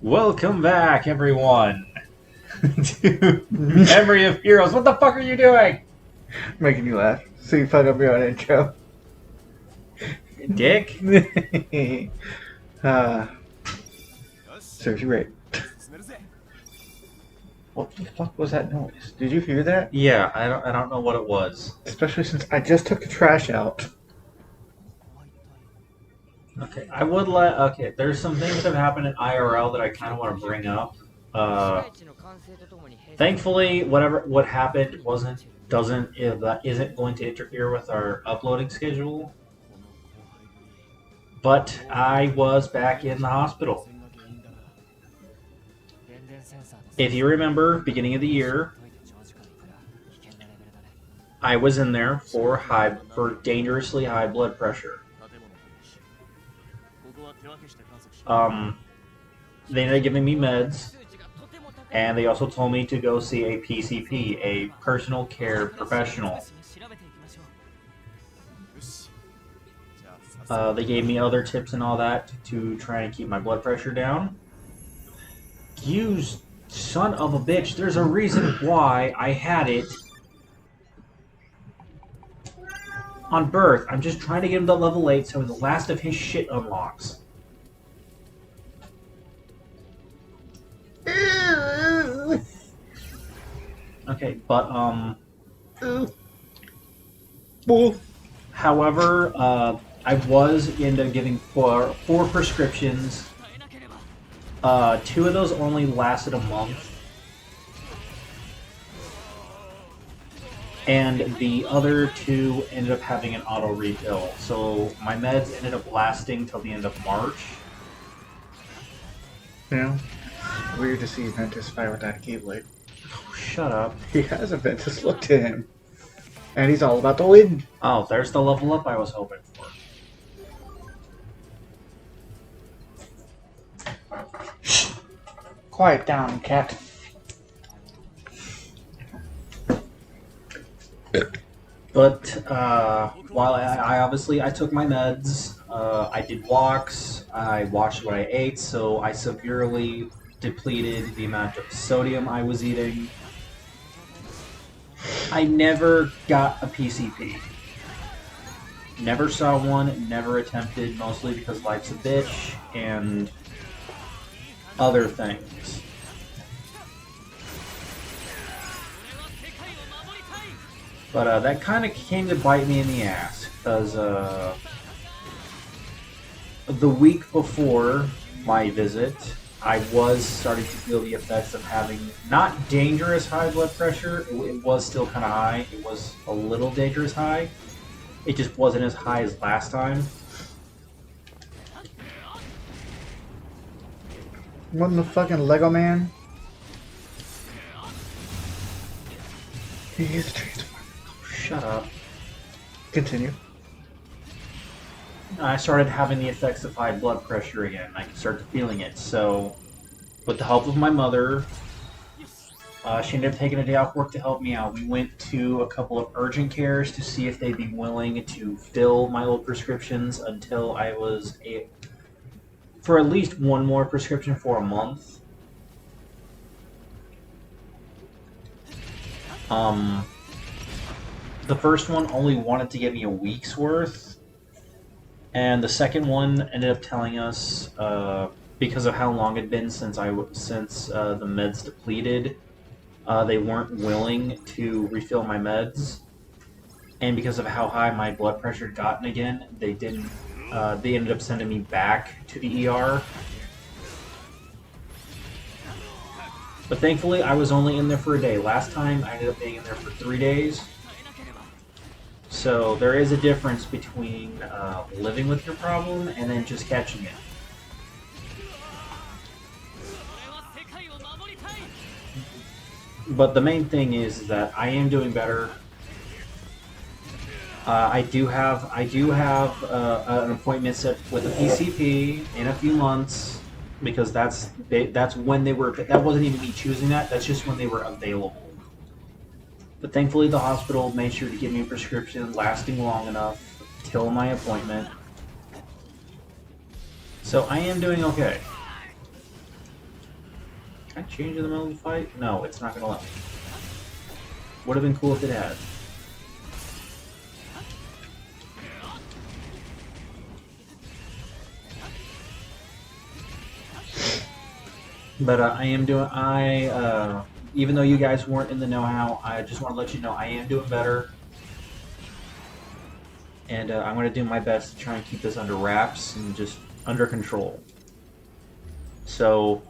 Welcome back, everyone, to Memory of Heroes. What the fuck are you doing? Making you laugh. So you fuck up your own intro. Dick? Serves you right. What the fuck was that noise? Did you hear that? Yeah, I don't know what it was. Especially since I just took the trash out. Okay, there's some things that have happened in IRL that I kind of want to bring up. Thankfully, what happened isn't going to interfere with our uploading schedule. But I was back in the hospital. If you remember, beginning of the year, I was in there for dangerously high blood pressure. They ended up giving me meds, and they also told me to go see a PCP, a personal care professional. They gave me other tips and all that to try and keep my blood pressure down. You son of a bitch, there's a reason why I had it on birth. I'm just trying to get him to level 8 so the last of his shit unlocks. Okay, but however, I was end up getting four prescriptions. 2 of those only lasted a month, and the other 2 ended up having an auto refill. So my meds ended up lasting till the end of March. Yeah. Weird to see Ventus fight without a Keyblade. Oh, shut up. He has a Ventus look to him. And he's all about to win. Oh, there's the level up I was hoping for. Quiet down, cat. But while I took my meds, I did walks, I watched what I ate, so I severely depleted the amount of sodium I was eating. I never got a PCP. Never saw one, never attempted, mostly because life's a bitch and other things. But that kind of came to bite me in the ass, because the week before my visit, I was starting to feel the effects of having not dangerous high blood pressure. It was still kind of high. It was a little dangerous high. It just wasn't as high as last time. Wasn't the fucking Lego man? He is a transformer. Shut up. Continue. I started having the effects of high blood pressure again. I could start feeling it. So, with the help of my mother, she ended up taking a day off work to help me out. We went to a couple of urgent cares to see if they'd be willing to fill my old prescriptions until I was for at least one more prescription for a month. The first one only wanted to get me a week's worth, and the second one ended up telling us, because of how long it had been since the meds depleted, they weren't willing to refill my meds, and because of how high my blood pressure had gotten again, they didn't. They ended up sending me back to the ER. But thankfully, I was only in there for a day. Last time, I ended up being in there for 3 days. So there is a difference between living with your problem and then just catching it. But the main thing is that I am doing better. I do have an appointment set with a PCP in a few months, because that's when they were. That wasn't even me choosing that. That's just when they were available. But thankfully, the hospital made sure to give me a prescription lasting long enough till my appointment. So I am doing okay. Can I change in the middle of the fight? No, it's not gonna let me. Would have been cool if it had. But I am doing. Even though you guys weren't in the know-how, I just want to let you know I am doing better, and I'm going to do my best to try and keep this under wraps and just under control. So,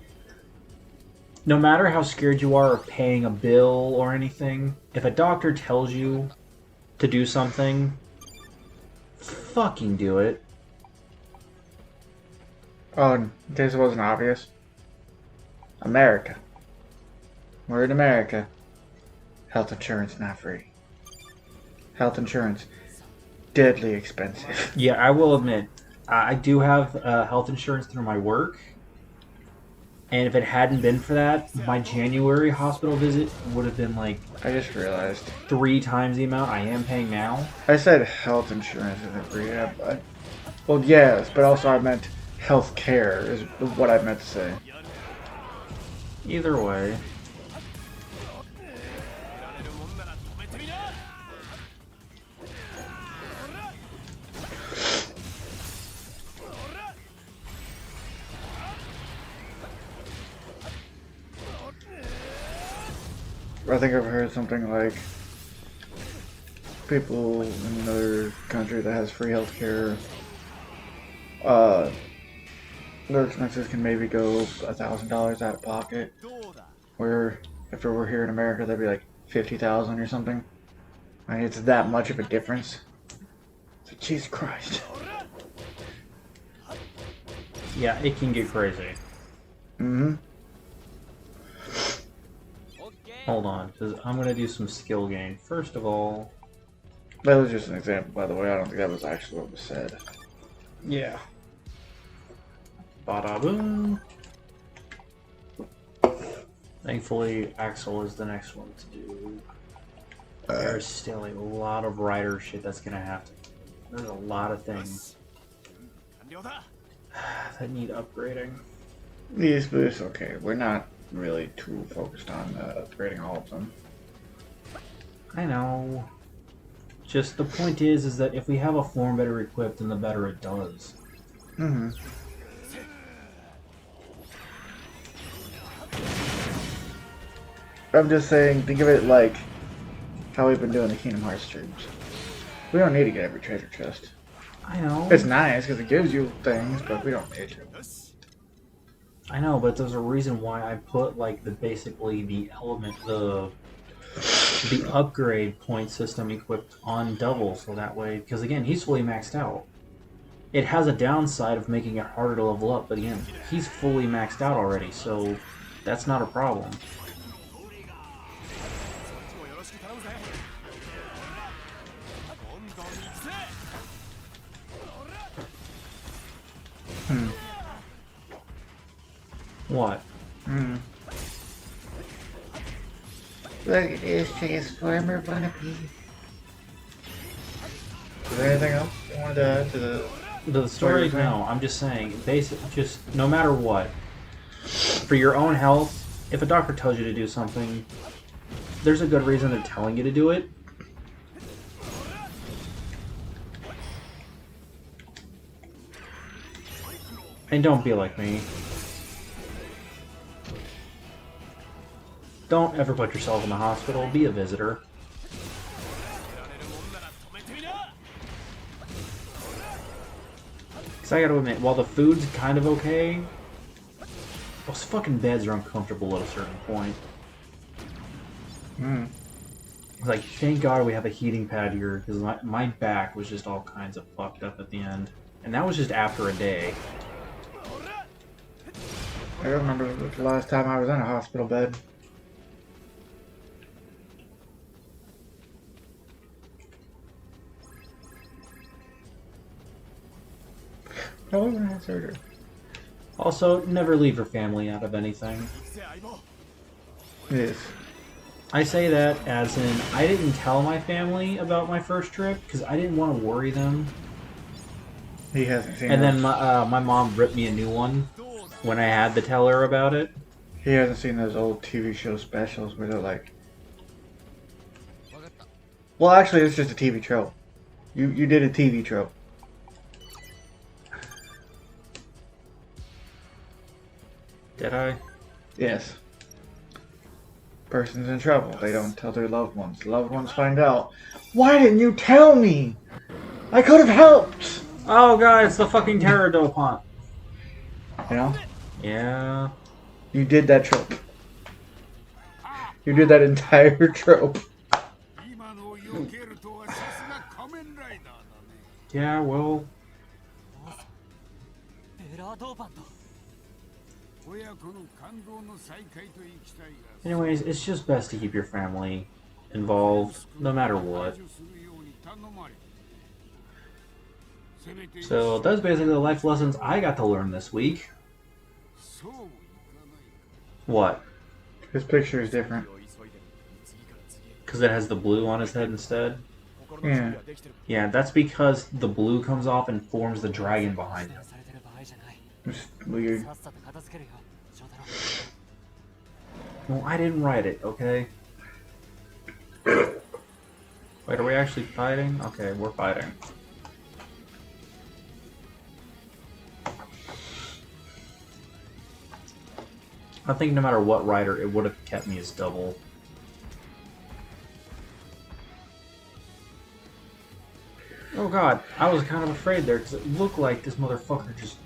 no matter how scared you are of paying a bill or anything, if a doctor tells you to do something, fucking do it. Oh, in case it wasn't obvious. America. We're in America. Health insurance not free. Health insurance deadly expensive. Yeah, I will admit, I do have health insurance through my work. And if it hadn't been for that, my January hospital visit would have been like I just realized. 3 times the amount I am paying now. I said health insurance isn't free. Well, yes, but also I meant health care is what I meant to say. Either way. I think I've heard something like people in another country that has free healthcare, their expenses can maybe go $1,000 out of pocket. Where if it were here in America, that'd be like 50,000 or something. I mean, it's that much of a difference. So, Jesus Christ. Yeah, it can get crazy. Mm-hmm. Hold on, because I'm going to do some skill gain. First of all... That was just an example, by the way. I don't think that was actually what was said. Yeah. Bada boom. Thankfully, Axel is the next one to do. There's still a lot of rider shit that's going to happen. There's a lot of things that need upgrading. Yes, but it's okay. We're not really too focused on upgrading all of them. I know. Just the point is that if we have a form better equipped, then the better it does. Mm-hmm. I'm just saying, think of it like how we've been doing the Kingdom Hearts streams. We don't need to get every treasure chest. I know. It's nice because it gives you things, but we don't need to. I know, but there's a reason why I put like basically the upgrade point system equipped on double, so that way, because again, he's fully maxed out. It has a downside of making it harder to level up, but again, he's fully maxed out already, so that's not a problem. What? Look at this Transformer wannabe. Is there anything else you wanted to add to the story? No, I'm just saying, just no matter what, for your own health, if a doctor tells you to do something, there's a good reason they're telling you to do it. And don't be like me. Don't ever put yourself in the hospital. Be a visitor. Because I gotta admit, while the food's kind of okay, those fucking beds are uncomfortable at a certain point. It's like, thank God we have a heating pad here, because my back was just all kinds of fucked up at the end. And that was just after a day. I remember the last time I was in a hospital bed. Probably when I had surgery. Also, never leave your family out of anything. Yes. I say that as in, I didn't tell my family about my first trip, because I didn't want to worry them. He hasn't seen And us. then my mom ripped me a new one when I had to tell her about it. He hasn't seen those old TV show specials where they're like, well, actually, it's just a TV trope. You did a TV trope. Did I? Yes. Person's in trouble. They don't tell their loved ones. Loved ones find out. Why didn't you tell me? I could have helped. Oh god, it's the fucking terror dopant. You know? Yeah. You did that trope. You did that entire trope. Yeah, well. Anyways, it's just best to keep your family involved, no matter what. So that's basically the life lessons I got to learn this week. What? His picture is different. Because it has the blue on his head instead? Yeah. Yeah, that's because the blue comes off and forms the dragon behind him. It's weird. Well, I didn't write it, okay? Wait, are we actually fighting? Okay, we're fighting. I think no matter what writer, it would have kept me as double. Oh god, I was kind of afraid there because it looked like this motherfucker just...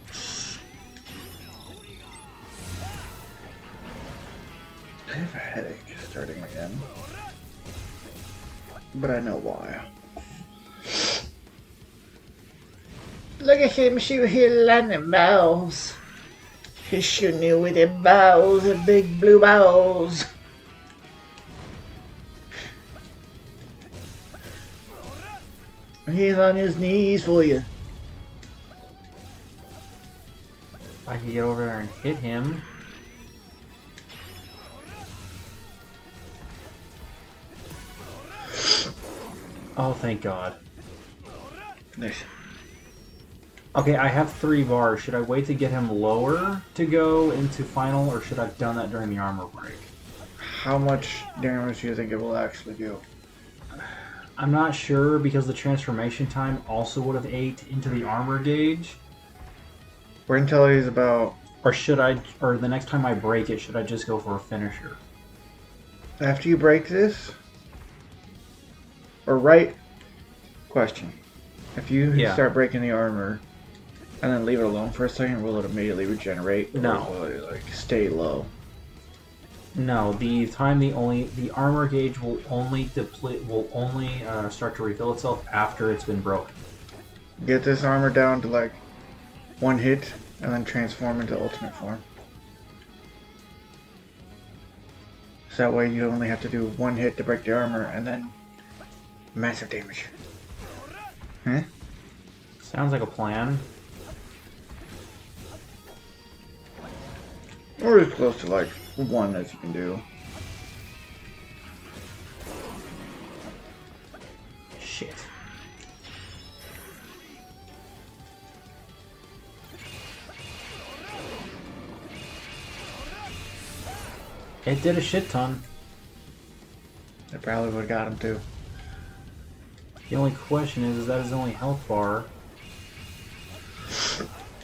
I have a headache starting again. But I know why. Look at him shoot his landing balls. He's shooting you with the balls, the big blue balls. He's on his knees for you. If I could get over there and hit him... Oh, thank God. Nice. Okay, I have 3 bars. Should I wait to get him lower to go into final, or should I have done that during the armor break? How much damage do you think it will actually do? I'm not sure, because the transformation time also would have ate into the armor gauge. Wait until he's about... Or should I, or the next time I break it, should I just go for a finisher? After you break this? Or right? Question. If you start breaking the armor and then leave it alone for a second, will it immediately regenerate? No. Or will it like stay low? No, the armor gauge will only start to refill itself after it's been broken. Get this armor down to like 1 hit and then transform into ultimate form. So that way you only have to do 1 hit to break the armor and then massive damage. Huh? Sounds like a plan. Or as close to like 1 as you can do. Shit. It did a shit ton. It probably would have got him too. The only question is that his only health bar?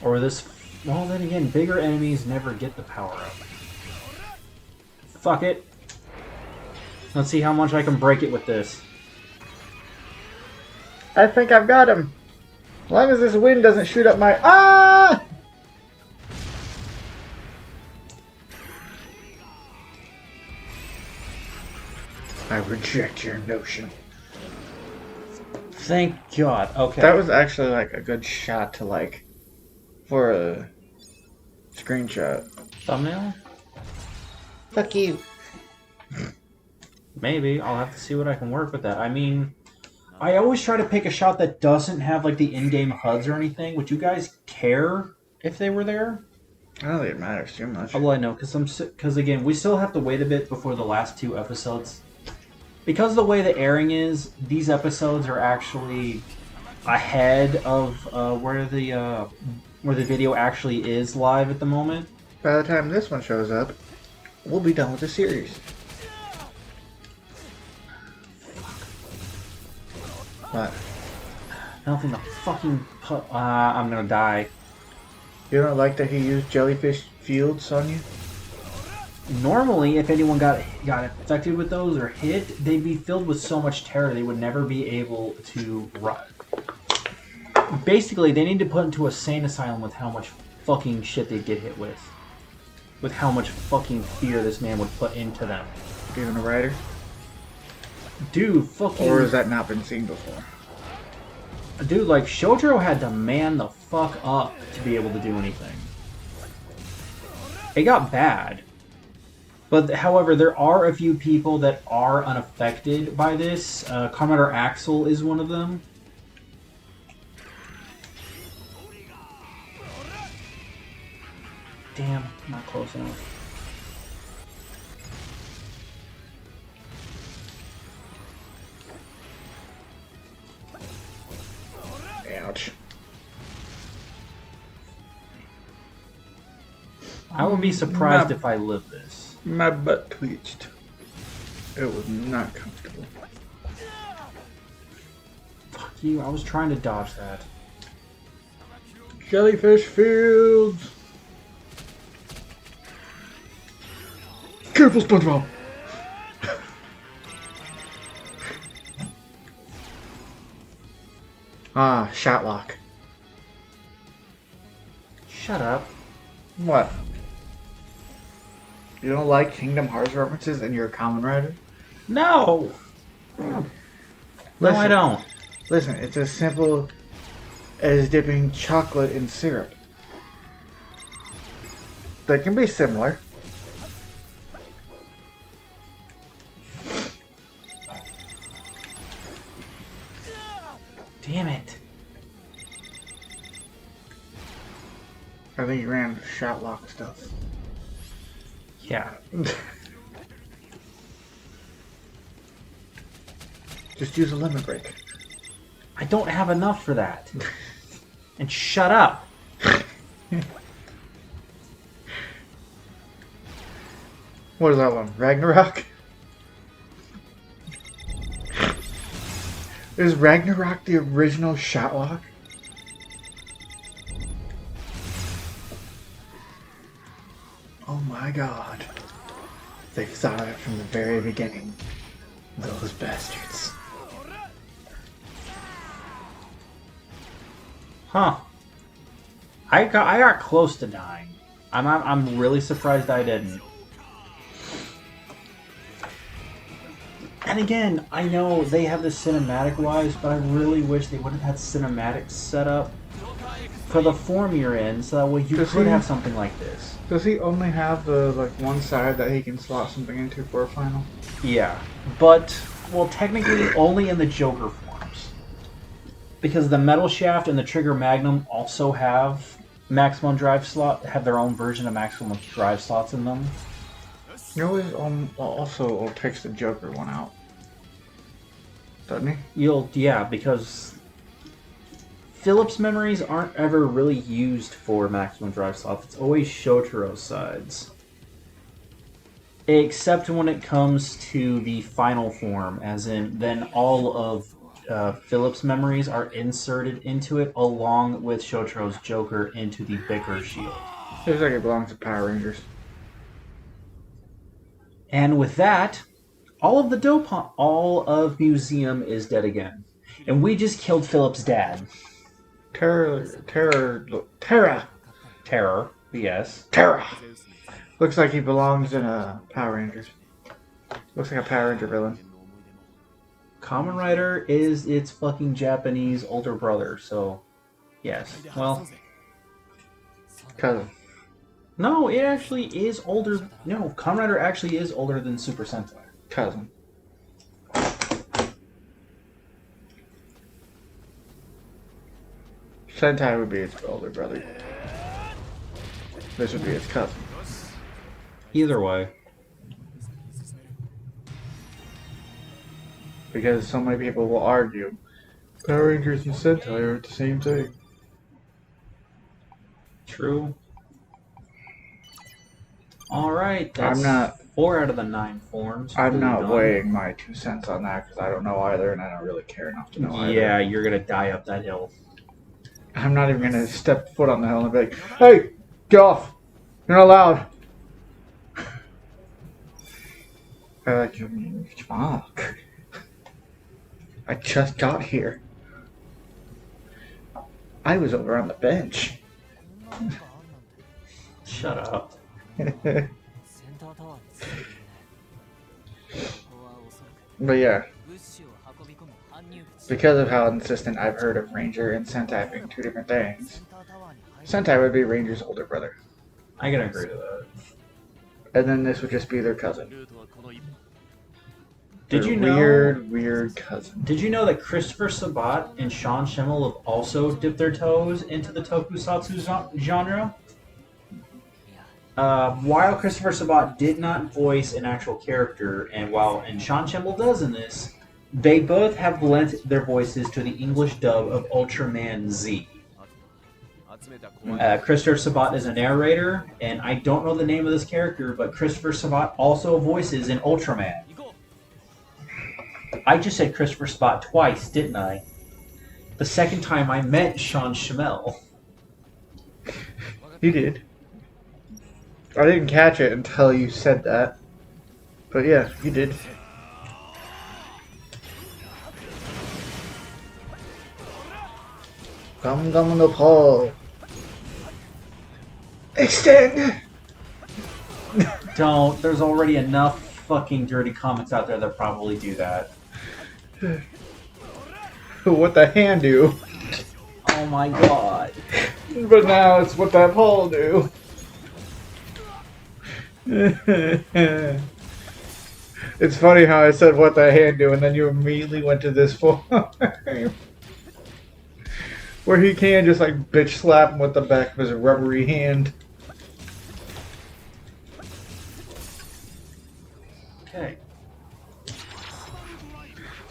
Or this... Well, then again, bigger enemies never get the power-up. Fuck it. Let's see how much I can break it with this. I think I've got him. As long as this wind doesn't shoot up my... Ah! I reject your notion. Thank God. Okay. That was actually like a good shot to like... for a screenshot. Thumbnail? Fuck you. Maybe. I'll have to see what I can work with that. I mean, I always try to pick a shot that doesn't have like the in-game HUDs or anything. Would you guys care if they were there? I don't think it matters too much. Well, I know, because again, we still have to wait a bit before the last 2 episodes. Because of the way the airing is, these episodes are actually ahead of where the video actually is live at the moment. By the time this one shows up, we'll be done with the series. What? Nothing to fucking put. I'm gonna die. You don't like that he used jellyfish fields on you? Normally, if anyone got infected with those or hit, they'd be filled with so much terror they would never be able to run. Basically, they need to put into a sane asylum with how much fucking shit they'd get hit with. With how much fucking fear this man would put into them. Even a writer? Dude, fucking... Or has that not been seen before? Dude, like, Shotaro had to man the fuck up to be able to do anything. It got bad. But, however, there are a few people that are unaffected by this. Kamen Axel is one of them. Damn, not close enough. Ouch. I would be surprised if I lived this. My butt twitched. It was not comfortable. Fuck you, I was trying to dodge that. Jellyfish fields! Careful, SpongeBob! Ah, Shatlock. Shut up. What? You don't like Kingdom Hearts references and you're a Kamen Rider? No! No, I don't. Listen, it's as simple as dipping chocolate in syrup. They can be similar. Damn it. I think you ran Shatlock stuff. Yeah. Just use a lemon break. I don't have enough for that. And shut up. What is that one? Ragnarok? Is Ragnarok the original Shatlock? Oh my god. They thought of it from the very beginning. Those bastards. Huh. I got close to dying. I'm really surprised I didn't. And again, I know they have the cinematic wise, but I really wish they would have had cinematics set up for the form you're in, so that way you could have something like this. Does he only have the one side that he can slot something into for a final? Yeah, but well, technically only in the Joker forms, because the Metal Shaft and the Trigger Magnum also have maximum drive slot, have their own version of maximum drive slots in them. He always also takes the Joker one out, doesn't he? Yeah, because Philip's memories aren't ever really used for maximum drive slots. It's always Shotaro's sides. Except when it comes to the final form, as in then all of Philip's memories are inserted into it along with Shotaro's Joker into the Bicker shield. Seems like it belongs to Power Rangers. And with that, all of Museum is dead again. And we just killed Philip's dad. Terror, Yes. Terra! Looks like he belongs in a Power Rangers. Looks like a Power Ranger villain. Kamen Rider is its fucking Japanese older brother, so yes. Well, Cousin. no, it actually is older. No, Kamen Rider actually is older than Super Sentai. Cousin. Sentai would be its older brother. This would be its cousin. Either way. Because so many people will argue Power Rangers and Sentai are the same thing. True. All right, I'm that's not. 4 out of the 9 forms. I'm Fully not done. weighing my 2 cents on that because I don't know either, and I don't really care enough to know Yeah, either. you're gonna die up that hill. I'm not even gonna step foot on the hill and be like, "Hey, get off! You're not allowed." Like, fuck. I just got here. I was over on the bench. Shut up. But yeah, because of how insistent I've heard of Ranger and Sentai being two different things, Sentai would be Ranger's older brother. I can agree to that. And then this would just be their cousin. Did Their you know? Weird cousin. Did you know that Christopher Sabat and Sean Schemmel have also dipped their toes into the tokusatsu genre? While Christopher Sabat did not voice an actual character, and Sean Schemmel does in this, they both have lent their voices to the English dub of Ultraman Z. Christopher Sabat is a narrator, and I don't know the name of this character, but Christopher Sabat also voices in Ultraman. I just said Christopher Sabat twice, didn't I? The second time I meant Sean Schemmel. You did. I didn't catch it until you said that. But yeah, you did. Come on the pole. Extend! Don't. There's already enough fucking dirty comics out there that probably do that. What the hand do? Oh my god. But now it's what that pole do. It's funny how I said what the hand do and then you immediately went to this form. Where he can just like bitch slap him with the back of his rubbery hand. Okay.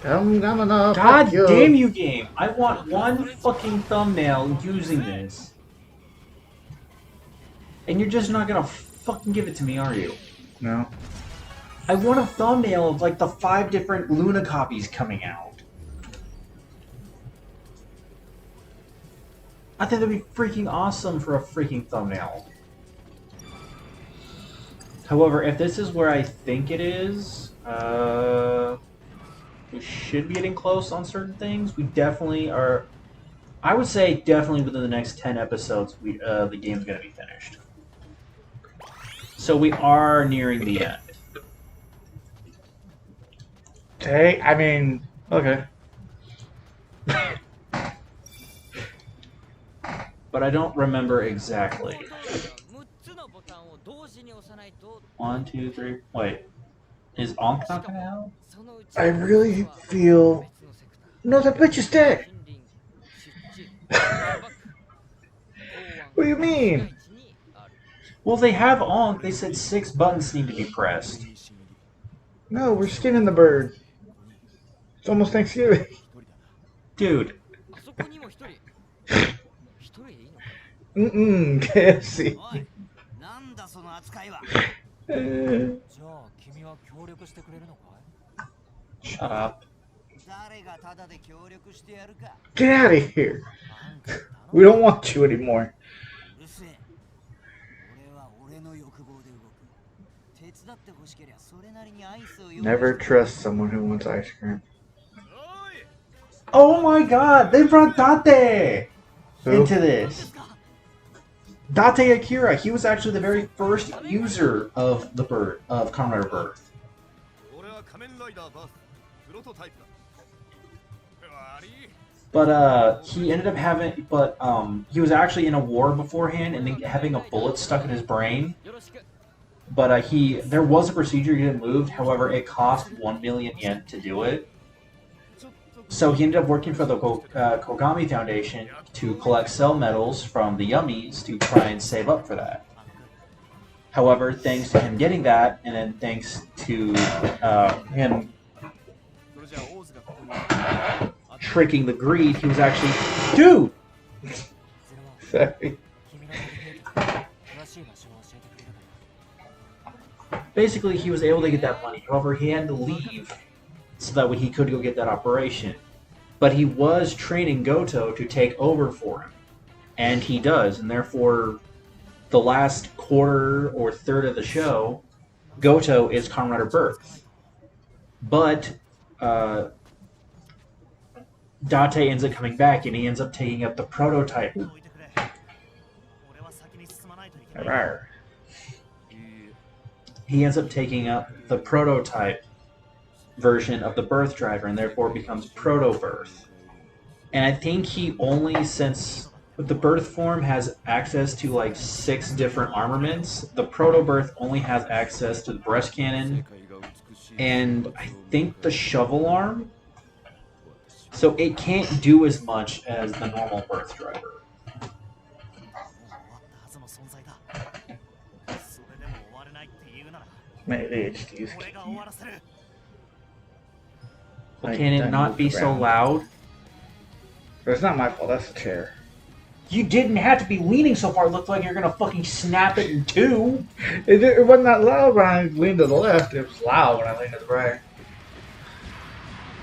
God damn you, game! I want one fucking thumbnail using this. And you're just not gonna fucking give it to me, are you? No. I want a thumbnail of like the 5 different Luna copies coming out. I think that'd be freaking awesome for a freaking thumbnail. However, if this is where I think it is, we should be getting close on certain things. We definitely are. I would say definitely within the next 10 episodes, the game's going to be finished. So we are nearing the end. Hey, I mean, okay. But I don't remember exactly. 1, 2, 3. Wait. Is Ankh not coming out? I really feel... No, that bitch is dead! What do you mean? Well, they have Ankh. They said 6 buttons need to be pressed. No, we're skinning the bird. It's almost Thanksgiving. Dude. KFC. Shut up. Get out of here. We don't want you anymore. Never trust someone who wants ice cream. Oh my god, they brought Date into this. Date Akira, he was actually the very first user of the bird, of Kamen Rider Birth. But he ended up having, he was actually in a war beforehand and then having a bullet stuck in his brain. But there was a procedure he didn't move, however it cost 1 million yen to do it. So he ended up working for the Kogami Foundation to collect cell medals from the Yummies to try and save up for that. However, thanks to him getting that, and then thanks to him tricking the greed, he was actually... Dude! Sorry. basically he was able to get that money. However, he had to leave so that way he could go get that operation. But he was training Goto to take over for him, and he does, and therefore, the last quarter or third of the show, Goto is Kamen Rider Birth. But Date ends up coming back, and he ends up taking up the prototype. Rawr. He ends up taking up the prototype version of the Birth driver, and therefore becomes Proto Birth. And I think he only, since the Birth form has access to like 6 different armaments, the Proto Birth only has access to the breast cannon and I think the shovel arm. So it can't do as much as the normal Birth driver. Maybe it's these. Well, can it not be so loud? But it's not my fault, that's the chair. You didn't have to be leaning so far. It looked like you're gonna fucking snap it in two. It wasn't that loud when I leaned to the left. It was loud when I leaned to the right.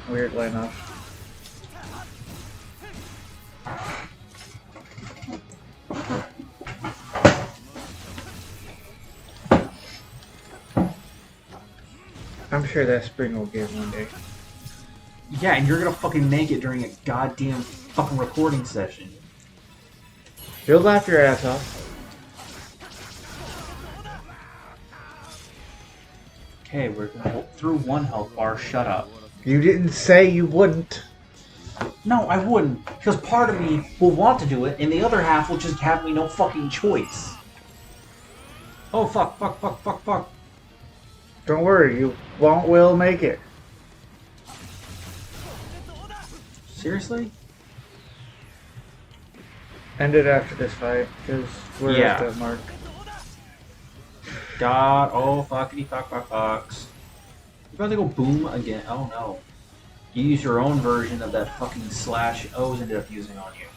Weirdly enough. I'm sure that spring will give one day. Yeah, and you're gonna fucking make it during a goddamn fucking recording session. You'll laugh your ass off. Okay, we're gonna through one health bar. Shut up. You didn't say you wouldn't. No, I wouldn't, because part of me will want to do it, and the other half will just have me no fucking choice. Oh fuck! Fuck! Fuck! Fuck! Fuck! Don't worry, you will make it. Seriously? End it after this fight, because we're Yeah. at the mark. God, oh fuckity fuck fuck fucks. You about to go boom again? Oh no. You use your own version of that fucking slash O's ended up using on you.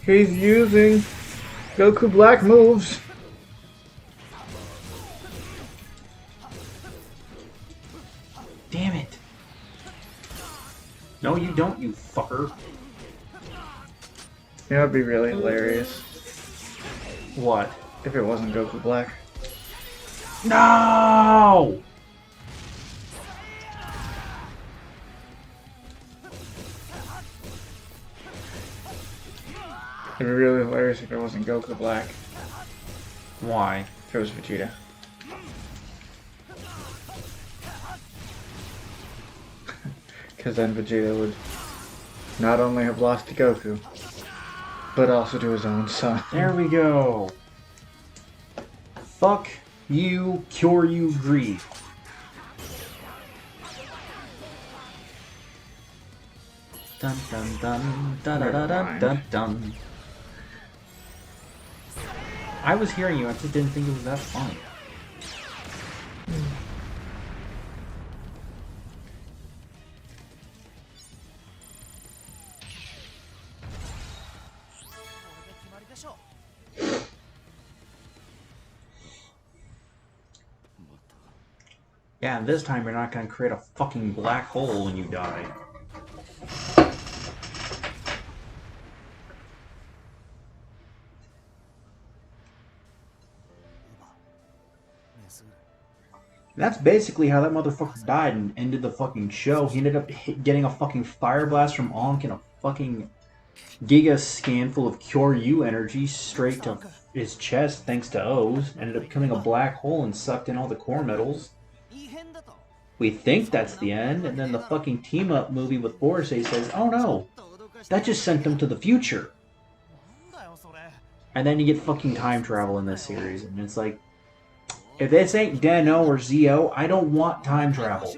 He's using Goku Black moves. Damn it. No, you don't, you fucker. You know, it'd be really hilarious What? if it wasn't Goku Black. No! It'd be really hilarious if it wasn't Goku Black. Why? If it was Vegeta. Because then Vegeta would not only have lost to Goku, but also to his own son. There we go. Fuck you, cure you, grieve. Dun dun dun dun dun dun dun dun dun. I was hearing you, I just didn't think it was that funny. Yeah, and this time you're not gonna create a fucking black hole when you die. That's basically how that motherfucker died and ended the fucking show. He ended up getting a fucking fire blast from Ankh and a fucking giga scan full of Cure U energy straight to his chest thanks to O's. Ended up becoming a black hole and sucked in all the core metals. We think that's the end, and then the fucking team-up movie with Borisei says, oh no, that just sent them to the future. And then you get fucking time travel in this series, and it's like, if this ain't Den-O or Z-O, I don't want time travel.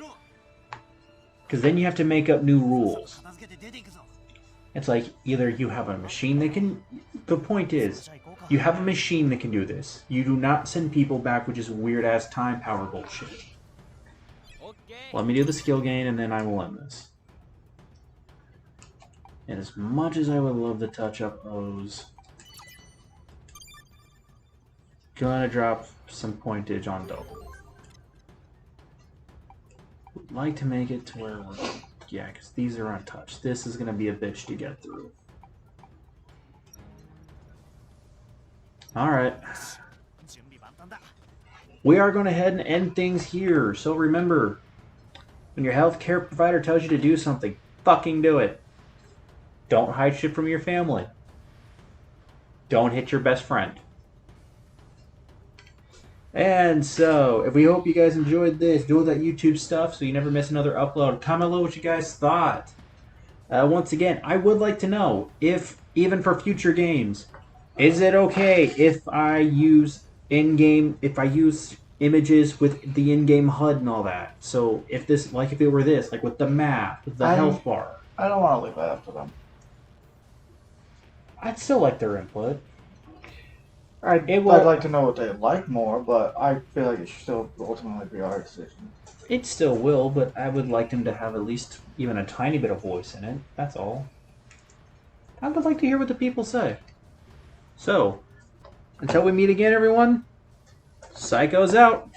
Because then you have to make up new rules. It's like, either you have a machine that can... The point is, you have a machine that can do this. You do not send people back with just weird-ass time power bullshit. Let me do the skill gain, and then I will end this. And as much as I would love to touch up O's, gonna drop some pointage on double. Would like to make it to where we're... Yeah, because these are untouched. This is gonna be a bitch to get through. Alright. We are going to head and end things here. So remember, when your healthcare provider tells you to do something, fucking do it. Don't hide shit from your family. Don't hit your best friend. And so, if we hope you guys enjoyed this, do all that YouTube stuff so you never miss another upload. Comment below what you guys thought. Once again, I would like to know if, even for future games, is it okay if I use images with the in-game HUD and all that? So if this, like if it were this, like with the map, with the health bar. I don't want to leave that up to them. I'd still like their input. I'd like to know what they like more, but I feel like it should still ultimately be our decision. It still will, but I would like them to have at least even a tiny bit of voice in it. That's all. I would like to hear what the people say. So, until we meet again, everyone, Psycho's out.